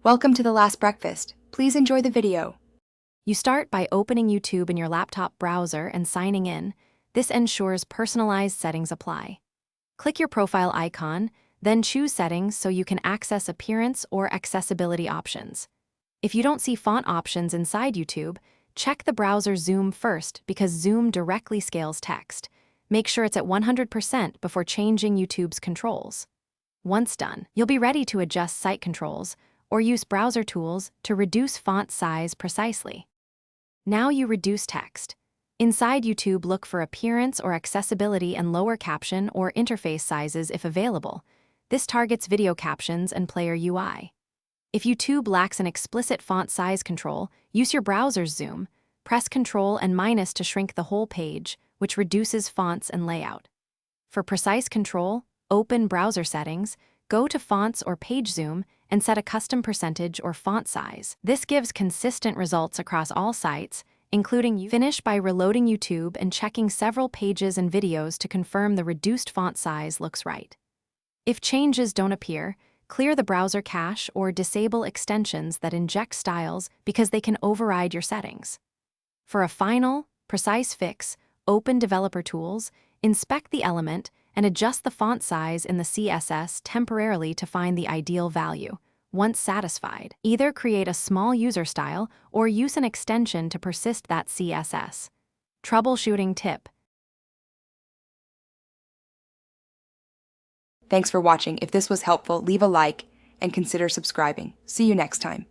Welcome to The Last Breakfast. Please enjoy the video. You start by opening YouTube in your laptop browser and signing in. This ensures personalized settings apply. Click your profile icon, then choose Settings so you can access appearance or accessibility options. If you don't see font options inside YouTube, check the browser zoom first because zoom directly scales text. Make sure it's at 100% before changing YouTube's controls. Once done, you'll be ready to adjust site controls or use browser tools to reduce font size precisely. Now you reduce text. Inside YouTube, look for appearance or accessibility and lower caption or interface sizes if available. This targets video captions and player UI. If YouTube lacks an explicit font size control, use your browser's zoom. Press Ctrl and minus to shrink the whole page, which reduces fonts and layout. For precise control, open browser settings, go to Fonts or Page Zoom, and set a custom percentage or font size. This gives consistent results across all sites, including finish by reloading YouTube and checking several pages and videos to confirm the reduced font size looks right. If changes don't appear, clear the browser cache or disable extensions that inject styles because they can override your settings. For a final, precise fix, open Developer Tools, inspect the element, and adjust the font size in the CSS temporarily to find the ideal value. Once satisfied, either create a small user style or use an extension to persist that CSS. Troubleshooting tip. Thanks for watching. If this was helpful, leave a like and consider subscribing. See you next time.